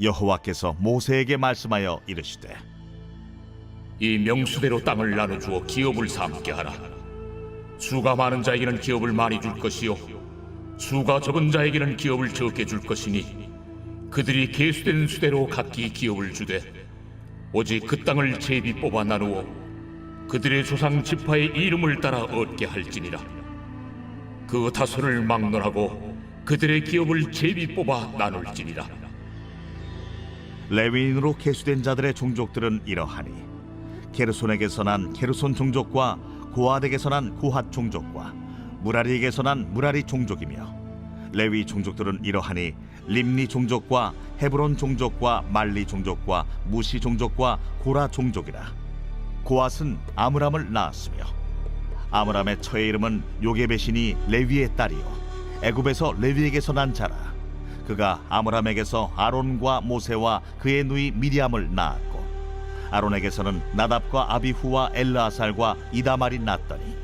여호와께서 모세에게 말씀하여 이르시되 이 명수대로 땅을 나눠주어 기업을 삼게 하라. 수가 많은 자에게는 기업을 많이 줄 것이요 수가 적은 자에게는 기업을 적게 줄 것이니 그들이 계수된 수대로 각기 기업을 주되 오직 그 땅을 제비 뽑아 나누어 그들의 조상 지파의 이름을 따라 얻게 할지니라. 그 다소를 막론하고 그들의 기업을 제비 뽑아 나눌지니라. 레위인으로 계수된 자들의 종족들은 이러하니 게르손에게서 난 게르손 종족과 고핫에게서 난 고핫 종족과 무라리에게서 난 무라리 종족이며 레위 종족들은 이러하니 림니 종족과 헤브론 종족과 말리 종족과 무시 종족과 고라 종족이라. 고핫은 아므람을 낳았으며 아므람의 처의 이름은 요게벳이니 레위의 딸이요 애굽에서 레위에게서 난 자라. 그가 아므람에게서 아론과 모세와 그의 누이 미리암을 낳았고 아론에게서는 나답과 아비후와 엘르아살과 이다말이 낳았더니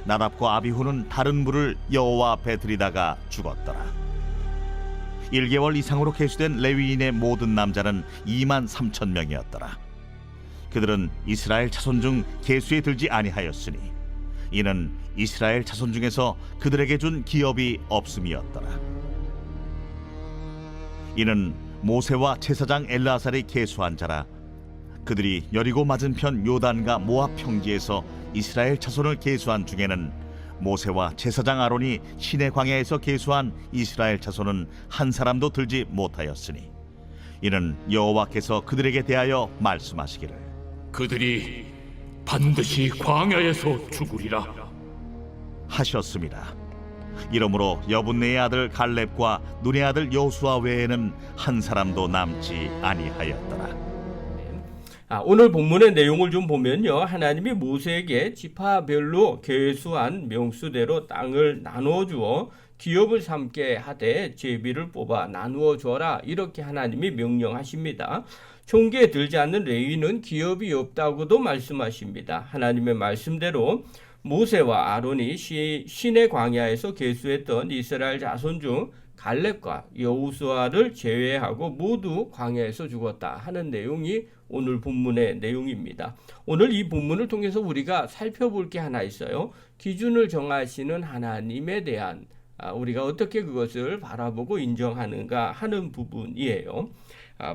나답과 아비후는 다른 물을 여호와 앞에 들이다가 죽었더라. 1개월 이상으로 계수된 레위인의 모든 남자는 2만 3천 명이었더라. 그들은 이스라엘 자손 중 계수에 들지 아니하였으니 이는 이스라엘 자손 중에서 그들에게 준 기업이 없음이었더라. 이는 모세와 제사장 엘르아살이 계수한 자라. 그들이 여리고 맞은편 요단과 모압 평지에서 이스라엘 자손을 계수한 중에는 모세와 제사장 아론이 시내 광야에서 계수한 이스라엘 자손은 한 사람도 들지 못하였으니 이는 여호와께서 그들에게 대하여 말씀하시기를 그들이 반드시 광야에서 죽으리라 하셨습니다. 이러므로 여분네의 아들 갈렙과 눈의 아들 여호수아 외에는 한 사람도 남지 아니하였더라. 오늘 본문의 내용을 좀 보면요, 하나님이 모세에게 지파별로 계수한 명수대로 땅을 나누어 주어 기업을 삼게 하되 제비를 뽑아 나누어 줘라, 이렇게 하나님이 명령하십니다. 총계에 들지 않는 레위는 기업이 없다고도 말씀하십니다. 하나님의 말씀대로 모세와 아론이 시내 광야에서 계수했던 이스라엘 자손 중 갈렙과 여호수아를 제외하고 모두 광야에서 죽었다 하는 내용이 오늘 본문의 내용입니다. 오늘 이 본문을 통해서 우리가 살펴볼 게 하나 있어요. 기준을 정하시는 하나님에 대한 우리가 어떻게 그것을 바라보고 인정하는가 하는 부분이에요.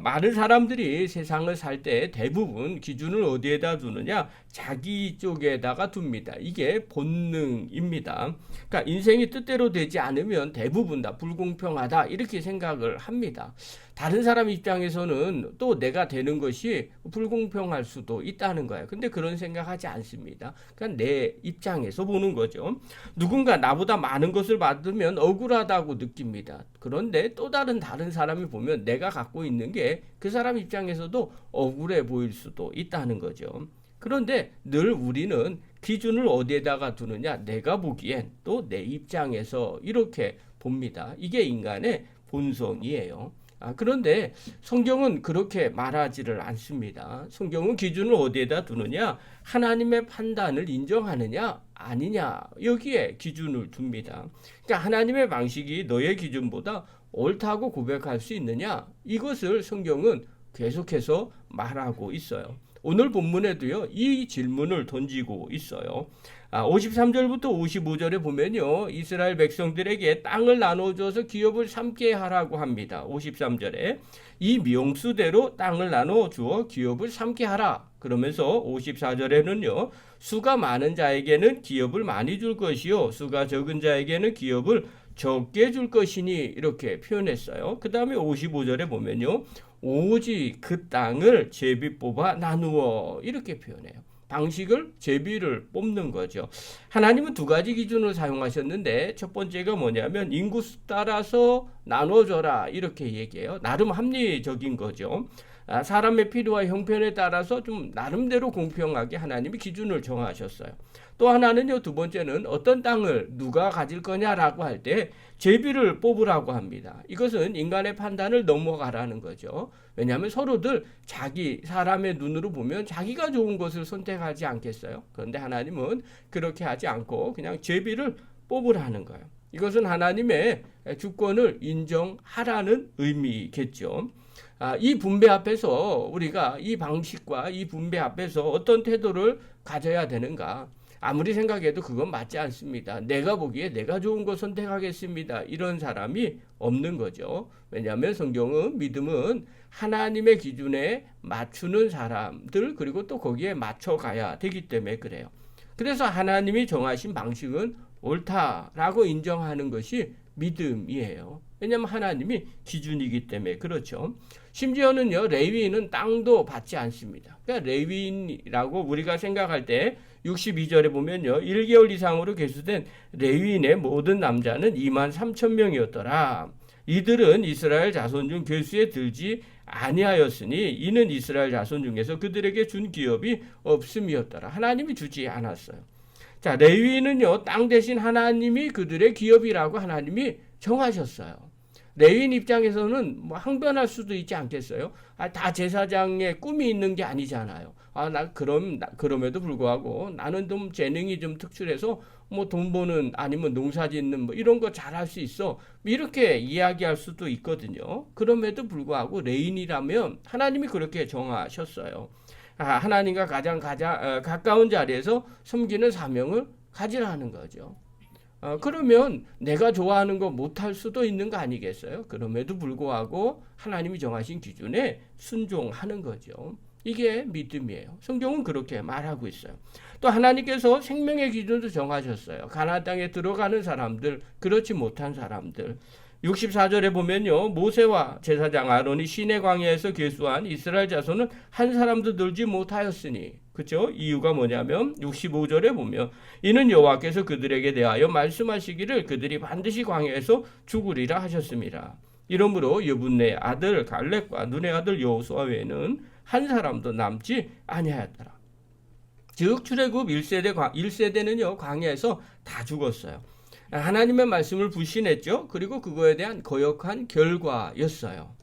많은 사람들이 세상을 살 때 대부분 기준을 어디에다 두느냐? 자기 쪽에다가 둡니다. 이게 본능입니다. 그러니까 인생이 뜻대로 되지 않으면 대부분 다 불공평하다, 이렇게 생각을 합니다. 다른 사람 입장에서는 또 내가 되는 것이 불공평할 수도 있다는 거예요. 근데 그런 생각하지 않습니다. 그러니까 내 입장에서 보는 거죠. 누군가 나보다 많은 것을 받으면 억울하다고 느낍니다. 그런데 또 다른 사람이 보면 내가 갖고 있는 게 그 사람 입장에서도 억울해 보일 수도 있다는 거죠. 그런데 늘 우리는 기준을 어디에다가 두느냐? 내가 보기엔 또 내 입장에서 이렇게 봅니다. 이게 인간의 본성이에요. 그런데 성경은 그렇게 말하지를 않습니다. 성경은 기준을 어디에다 두느냐? 하나님의 판단을 인정하느냐 아니냐, 여기에 기준을 둡니다. 그러니까 하나님의 방식이 너의 기준보다 옳다고 고백할 수 있느냐? 이것을 성경은 계속해서 말하고 있어요. 오늘 본문에도요, 이 질문을 던지고 있어요. 53절부터 55절에 보면요, 이스라엘 백성들에게 땅을 나눠줘서 기업을 삼게 하라고 합니다. 53절에 이 명수대로 땅을 나눠주어 기업을 삼게 하라. 그러면서 54절에는요, 수가 많은 자에게는 기업을 많이 줄 것이요 수가 적은 자에게는 기업을 적게 줄 것이니, 이렇게 표현했어요. 그 다음에 55절에 보면요, 오직 그 땅을 제비 뽑아 나누어, 이렇게 표현해요. 방식을 제비를 뽑는 거죠. 하나님은 두 가지 기준을 사용하셨는데 첫 번째가 뭐냐면 인구수 따라서 나눠줘라, 이렇게 얘기해요. 나름 합리적인 거죠. 사람의 필요와 형편에 따라서 좀 나름대로 공평하게 하나님이 기준을 정하셨어요. 또 하나는요, 두 번째는 어떤 땅을 누가 가질 거냐라고 할 때 제비를 뽑으라고 합니다. 이것은 인간의 판단을 넘어가라는 거죠. 왜냐하면 서로들 자기 사람의 눈으로 보면 자기가 좋은 것을 선택하지 않겠어요? 그런데 하나님은 그렇게 하지 않고 그냥 제비를 뽑으라는 거예요. 이것은 하나님의 주권을 인정하라는 의미겠죠. 이 분배 앞에서 우리가 이 방식과 이 분배 앞에서 어떤 태도를 가져야 되는가? 아무리 생각해도 그건 맞지 않습니다. 내가 보기에 내가 좋은 거 선택하겠습니다. 이런 사람이 없는 거죠. 왜냐하면 성경은 믿음은 하나님의 기준에 맞추는 사람들 그리고 또 거기에 맞춰가야 되기 때문에 그래요. 그래서 하나님이 정하신 방식은 옳다라고 인정하는 것이 믿음이에요. 왜냐하면 하나님이 기준이기 때문에 그렇죠. 심지어는요, 레위인은 땅도 받지 않습니다. 그러니까 레위인이라고 우리가 생각할 때 62절에 보면요, 1개월 이상으로 계수된 레위인의 모든 남자는 23,000명이었더라. 이들은 이스라엘 자손 중 계수에 들지 아니하였으니 이는 이스라엘 자손 중에서 그들에게 준 기업이 없음이었더라. 하나님이 주지 않았어요. 자, 레위인은요, 땅 대신 하나님이 그들의 기업이라고 하나님이 정하셨어요. 레위인 입장에서는 뭐 항변할 수도 있지 않겠어요? 다 제사장의 꿈이 있는 게 아니잖아요. 그럼에도 불구하고 나는 좀 재능이 좀 특출해서 뭐 돈 버는 아니면 농사 짓는 뭐 이런 거 잘할 수 있어. 이렇게 이야기할 수도 있거든요. 그럼에도 불구하고 레위인이라면 하나님이 그렇게 정하셨어요. 하나님과 가장 가까운 자리에서 섬기는 사명을 가지라는 거죠. 그러면 내가 좋아하는 거 못할 수도 있는 거 아니겠어요? 그럼에도 불구하고 하나님이 정하신 기준에 순종하는 거죠. 이게 믿음이에요. 성경은 그렇게 말하고 있어요. 또 하나님께서 생명의 기준도 정하셨어요. 가나안 땅에 들어가는 사람들, 그렇지 못한 사람들. 64절에 보면요, 모세와 제사장 아론이 시내 광야에서 계수한 이스라엘 자손은 한 사람도 늘지 못하였으니, 그렇죠? 이유가 뭐냐면 65절에 보면 이는 여호와께서 그들에게 대하여 말씀하시기를 그들이 반드시 광야에서 죽으리라 하셨습니다. 이러므로 여분네 아들 갈렙과 눈의 아들 여호수아 외에는 한 사람도 남지 아니하였더라. 즉 출애굽 1세대는요 광야에서 다 죽었어요. 하나님의 말씀을 불신했죠. 그리고 그거에 대한 거역한 결과였어요.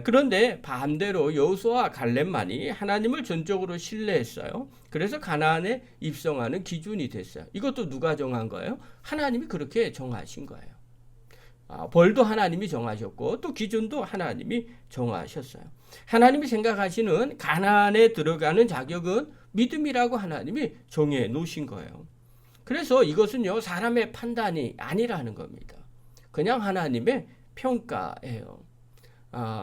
그런데 반대로 여호수아와 갈렙만이 하나님을 전적으로 신뢰했어요. 그래서 가나안에 입성하는 기준이 됐어요. 이것도 누가 정한 거예요? 하나님이 그렇게 정하신 거예요. 벌도 하나님이 정하셨고 또 기준도 하나님이 정하셨어요. 하나님이 생각하시는 가나안에 들어가는 자격은 믿음이라고 하나님이 정해 놓으신 거예요. 그래서 이것은요 사람의 판단이 아니라는 겁니다. 그냥 하나님의 평가예요.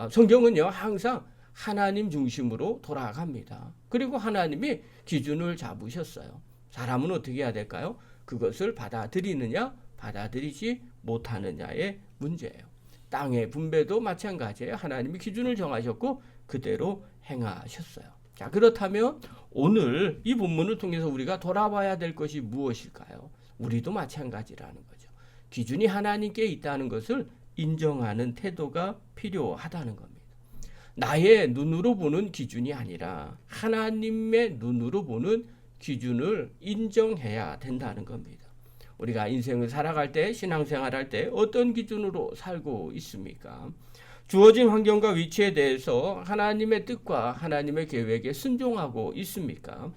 성경은요 항상 하나님 중심으로 돌아갑니다. 그리고 하나님이 기준을 잡으셨어요. 사람은 어떻게 해야 될까요? 그것을 받아들이느냐 받아들이지 못하느냐의 문제예요. 땅의 분배도 마찬가지예요. 하나님이 기준을 정하셨고 그대로 행하셨어요. 자, 그렇다면 오늘 이 본문을 통해서 우리가 돌아봐야 될 것이 무엇일까요? 우리도 마찬가지라는 거죠. 기준이 하나님께 있다는 것을 인정하는 태도가 필요하다는 겁니다. 나의 눈으로 보는 기준이 아니라 하나님의 눈으로 보는 기준을 인정해야 된다는 겁니다. 우리가 인생을 살아갈 때, 신앙생활할 때 어떤 기준으로 살고 있습니까? 주어진 환경과 위치에 대해서 하나님의 뜻과 하나님의 계획에 순종하고 있습니까?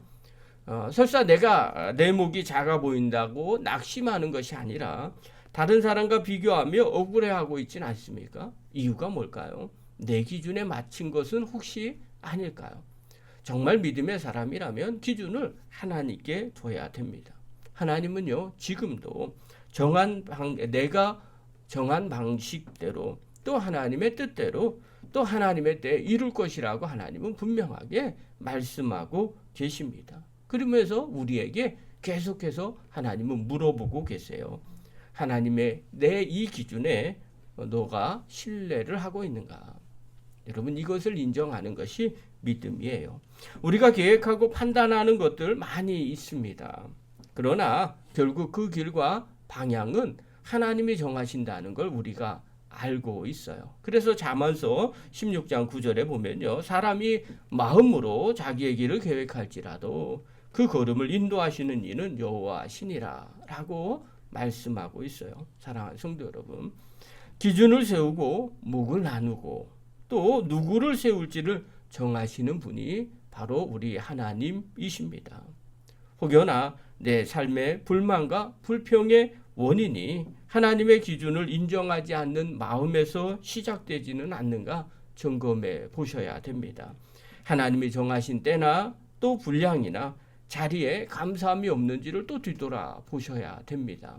설사 내 목이 작아 보인다고 낙심하는 것이 아니라 다른 사람과 비교하며 억울해하고 있지는 않습니까? 이유가 뭘까요? 내 기준에 맞춘 것은 혹시 아닐까요? 정말 믿음의 사람이라면 기준을 하나님께 둬야 됩니다. 하나님은요 지금도 내가 정한 방식대로 또 하나님의 뜻대로 또 하나님의 때에 이룰 것이라고 하나님은 분명하게 말씀하고 계십니다. 그러면서 우리에게 계속해서 하나님은 물어보고 계세요. 하나님의 내 이 기준에 너가 신뢰를 하고 있는가? 여러분 이것을 인정하는 것이 믿음이에요. 우리가 계획하고 판단하는 것들 많이 있습니다. 그러나 결국 그 길과 방향은 하나님이 정하신다는 걸 우리가 알고 있어요. 그래서 잠언서 16장 9절에 보면요. 사람이 마음으로 자기의 길을 계획할지라도 그 걸음을 인도하시는 이는 여호와시니라 라고 말씀하고 있어요. 사랑하는 성도 여러분. 기준을 세우고 목을 나누고 또 누구를 세울지를 정하시는 분이 바로 우리 하나님이십니다. 혹여나 내 삶의 불만과 불평의 원인이 하나님의 기준을 인정하지 않는 마음에서 시작되지는 않는가 점검해 보셔야 됩니다. 하나님이 정하신 때나 또 분량이나 자리에 감사함이 없는지를 또 뒤돌아 보셔야 됩니다.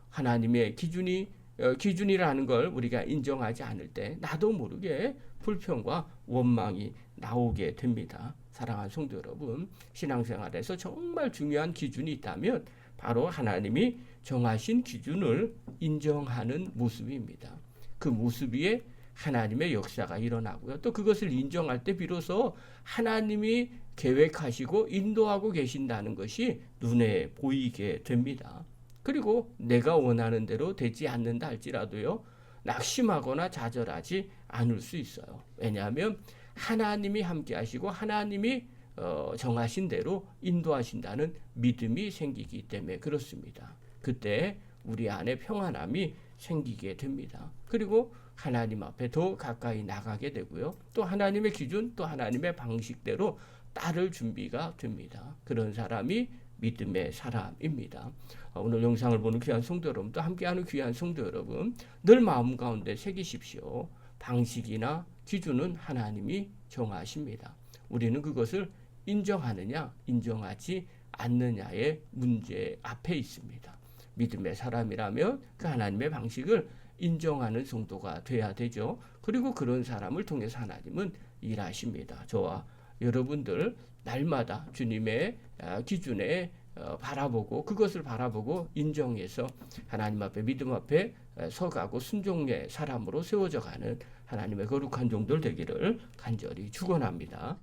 하나님의 기준이라는 걸 우리가 인정하지 않을 때 나도 모르게 불평과 원망이 나오게 됩니다. 사랑하는 성도 여러분, 신앙생활에서 정말 중요한 기준이 있다면 바로 하나님이 정하신 기준을 인정하는 모습입니다. 그 모습 위에 하나님의 역사가 일어나고요. 또 그것을 인정할 때 비로소 하나님이 계획하시고 인도하고 계신다는 것이 눈에 보이게 됩니다. 그리고 내가 원하는 대로 되지 않는다 할지라도요, 낙심하거나 좌절하지 않을 수 있어요. 왜냐하면 하나님이 함께 하시고 하나님이 정하신 대로 인도하신다는 믿음이 생기기 때문에 그렇습니다. 그때 우리 안에 평안함이 생기게 됩니다. 그리고 하나님 앞에 더 가까이 나가게 되고요. 또 하나님의 기준, 또 하나님의 방식대로 따를 준비가 됩니다. 그런 사람이 믿음의 사람입니다. 오늘 영상을 보는 귀한 성도 여러분, 또 함께하는 귀한 성도 여러분, 늘 마음 가운데 새기십시오. 방식이나 기준은 하나님이 정하십니다. 우리는 그것을 인정하느냐, 인정하지 않느냐의 문제 앞에 있습니다. 믿음의 사람이라면 그 하나님의 방식을 인정하는 성도가 돼야 되죠. 그리고 그런 사람을 통해서 하나님은 일하십니다. 저와 여러분들 날마다 주님의 기준에 바라보고 그것을 바라보고 인정해서 하나님 앞에 믿음 앞에 서가고 순종의 사람으로 세워져 가는 하나님의 거룩한 종들 되기를 간절히 축원합니다.